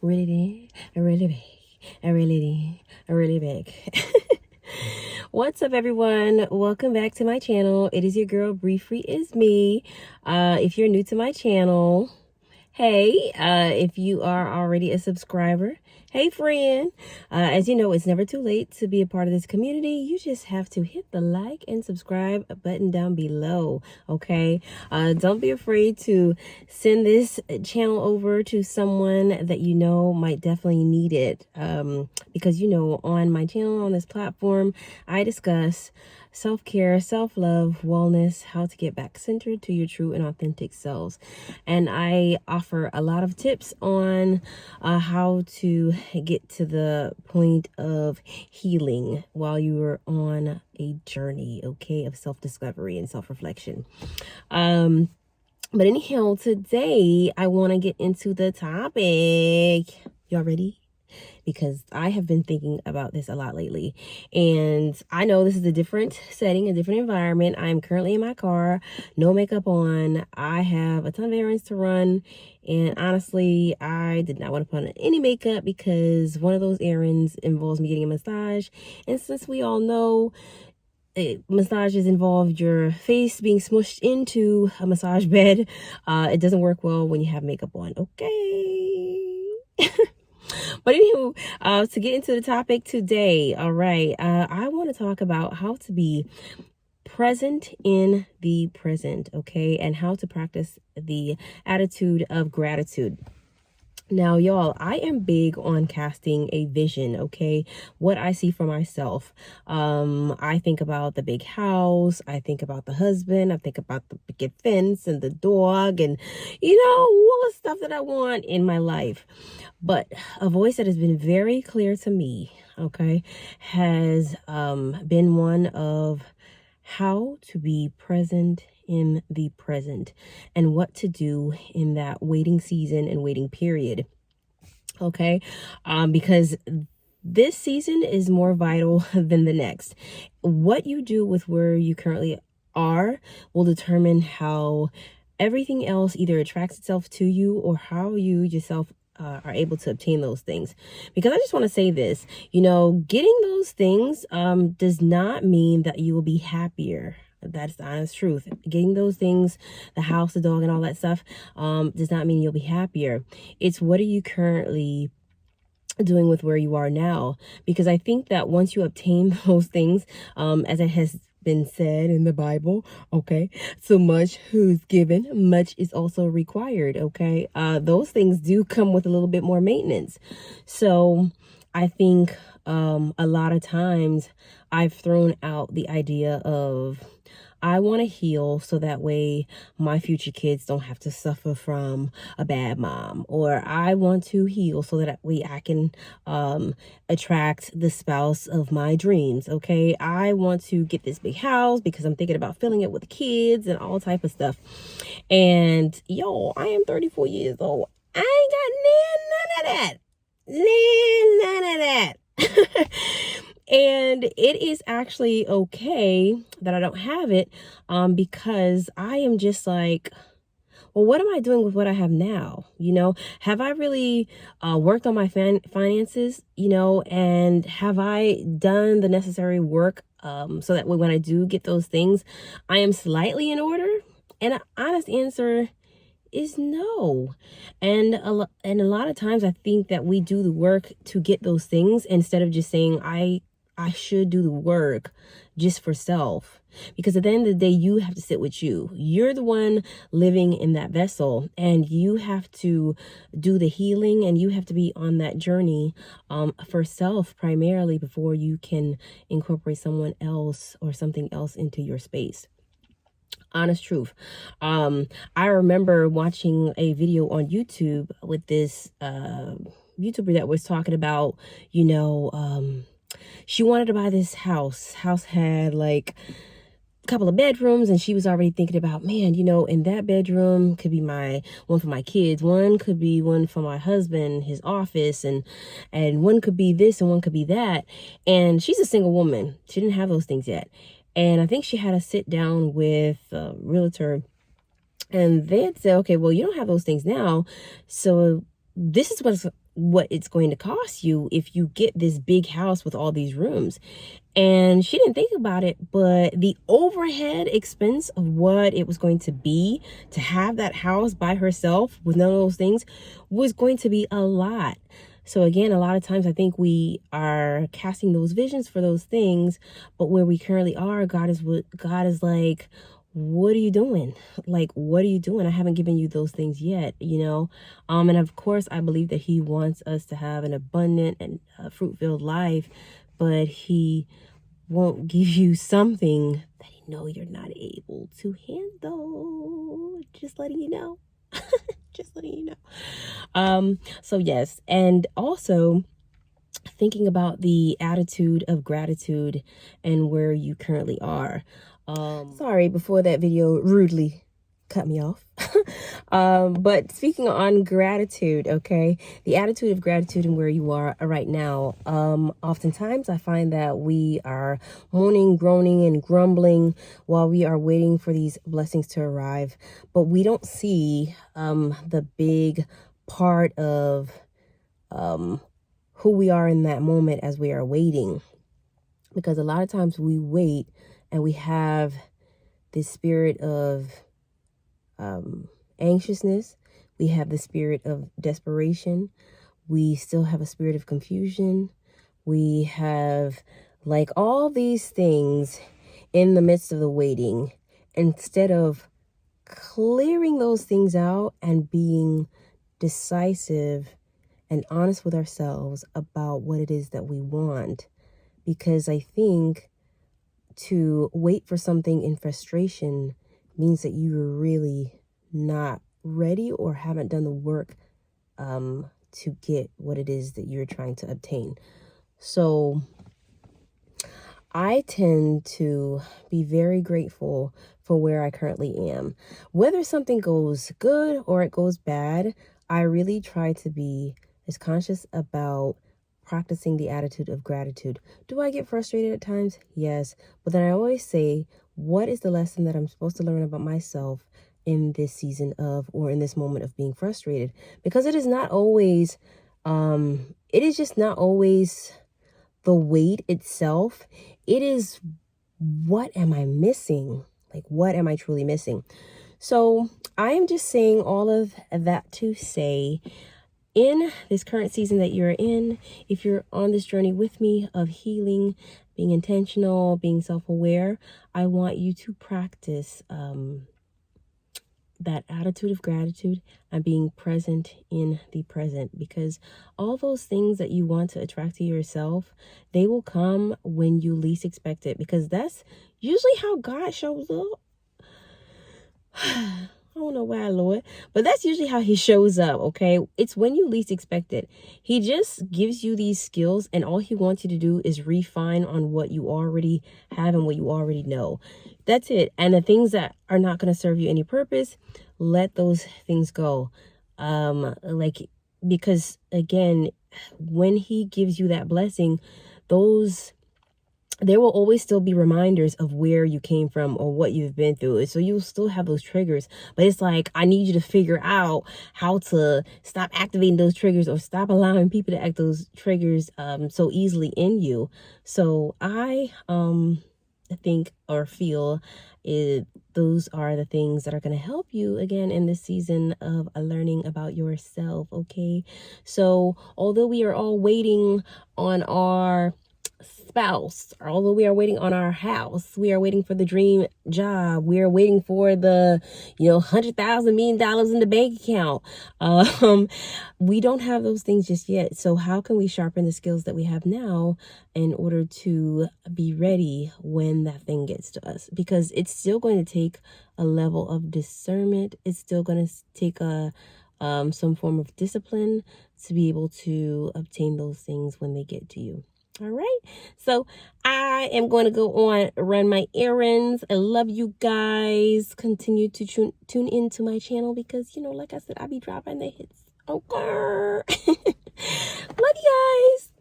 really did, I really big, I really did, I really big. What's up, everyone? Welcome back to my channel. It is your girl Briefree is me. If you're new to my channel, hey, if you are already a subscriber, hey friend. As you know, it's never too late to be a part of this community. You just have to hit the like and subscribe button down below, okay? Don't be afraid to send this channel over to someone that you know might definitely need it, because you know, on my channel, on this platform, I discuss self-care, self-love, wellness, how to get back centered to your true and authentic selves. And I offer a lot of tips on how to get to the point of healing while you are on a journey, okay, of self-discovery and self-reflection. But anyhow, today I want to get into the topic. Y'all ready? Because I have been thinking about this a lot lately. And I know this is a different setting, a different environment. I'm currently in my car, no makeup on. I have a ton of errands to run. And honestly, I did not want to put on any makeup because one of those errands involves me getting a massage. And since we all know, massages involve your face being smushed into a massage bed, it doesn't work well when you have makeup on, okay? But anywho, to get into the topic today, all right, I want to talk about how to be present in the present, okay, and how to practice the attitude of gratitude. Now, y'all, I am big on casting a vision, okay? What I see for myself. I think about the big house. I think about the husband. I think about the picket fence and the dog and, you know, all the stuff that I want in my life. But a voice that has been very clear to me, okay, has been one of how to be present in the present and what to do in that waiting season and waiting period, okay? Because this season is more vital than the next. What you do with where you currently are will determine how everything else either attracts itself to you or how you yourself are able to obtain those things. Because I just want to say this, you know, getting those things does not mean that you will be happier. That's the honest truth. Getting those things, the house, the dog, and all that stuff, does not mean you'll be happier. It's what are you currently doing with where you are now? Because I think that once you obtain those things, as it has been said in the Bible, okay, so much who's given, much is also required, okay? Those things do come with a little bit more maintenance. So I think a lot of times I've thrown out the idea of I want to heal so that way my future kids don't have to suffer from a bad mom, or I want to heal so that way I can attract the spouse of my dreams, okay? I want to get this big house because I'm thinking about filling it with kids and all type of stuff. And yo, I am 34 years old. I ain't got none of that. None of that. And it is actually okay that I don't have it, because I am just like, well, what am I doing with what I have now? You know, have I really worked on my finances, you know, and have I done the necessary work so that when I do get those things, I am slightly in order? And an honest answer is no. And a lot of times I think that we do the work to get those things instead of just saying I should do the work just for self. Because at the end of the day, you have to sit with you. You're the one living in that vessel, and you have to do the healing, and you have to be on that journey for self primarily before you can incorporate someone else or something else into your space. Honest truth. I remember watching a video on YouTube with this YouTuber that was talking about, you know, she wanted to buy this house. House had like a couple of bedrooms, and she was already thinking about, man, you know, in that bedroom could be one for my kids, one could be one for my husband, his office, and one could be this and one could be that. And she's a single woman. She didn't have those things yet. And I think she had to sit down with a realtor, and they had said, okay, well, you don't have those things now, so this is what's what it's going to cost you if you get this big house with all these rooms. And she didn't think about it, but the overhead expense of what it was going to be to have that house by herself with none of those things was going to be a lot. So again, a lot of times I think we are casting those visions for those things, but where we currently are, God is like, what are you doing? Like, what are you doing? I haven't given you those things yet, you know? And of course, I believe that he wants us to have an abundant and fruit-filled life, but he won't give you something that he know you're not able to handle. Just letting you know. Just letting you know. So yes, and also thinking about the attitude of gratitude and where you currently are. Sorry, before that video rudely cut me off. But speaking on gratitude, okay, the attitude of gratitude and where you are right now. Oftentimes I find that we are moaning, groaning, and grumbling while we are waiting for these blessings to arrive, but we don't see the big part of who we are in that moment as we are waiting. Because a lot of times we wait and we have this spirit of anxiousness. We have the spirit of desperation. We still have a spirit of confusion. We have like all these things in the midst of the waiting. Instead of clearing those things out and being decisive and honest with ourselves about what it is that we want. Because I think to wait for something in frustration means that you're really not ready or haven't done the work to get what it is that you're trying to obtain. So I tend to be very grateful for where I currently am. Whether something goes good or it goes bad, I really try to be as conscious about practicing the attitude of gratitude. Do I get frustrated at times? Yes. But then I always say, what is the lesson that I'm supposed to learn about myself in this season of, or in this moment of being frustrated? Because it is not always, it is just not always the wait itself. It is, what am I missing? Like, what am I truly missing? So I am just saying all of that to say, in this current season that you're in, if you're on this journey with me of healing, being intentional, being self-aware, I want you to practice that attitude of gratitude and being present in the present, because all those things that you want to attract to yourself, they will come when you least expect it, because that's usually how God shows up. I don't know why, Lord, but that's usually how he shows up, okay? It's when you least expect it. He just gives you these skills, and all he wants you to do is refine on what you already have and what you already know. That's it. And the things that are not going to serve you any purpose, let those things go. Because again, when he gives you that blessing, there will always still be reminders of where you came from or what you've been through. So you'll still have those triggers, but it's like, I need you to figure out how to stop activating those triggers or stop allowing people to act those triggers so easily in you. So I think or feel those are the things that are going to help you again in this season of learning about yourself. Okay. So although we are all waiting on our spouse, although we are waiting on our house, we are waiting for the dream job, we are waiting for the $100,000 million in the bank account, we don't have those things just yet. So how can we sharpen the skills that we have now in order to be ready when that thing gets to us? Because it's still going to take a level of discernment. It's still going to take some form of discipline to be able to obtain those things when they get to you. All right, so I am going to go on, run my errands. I love you guys. Continue to tune into my channel because, like I said, I be dropping the hits. Okay. Love you guys.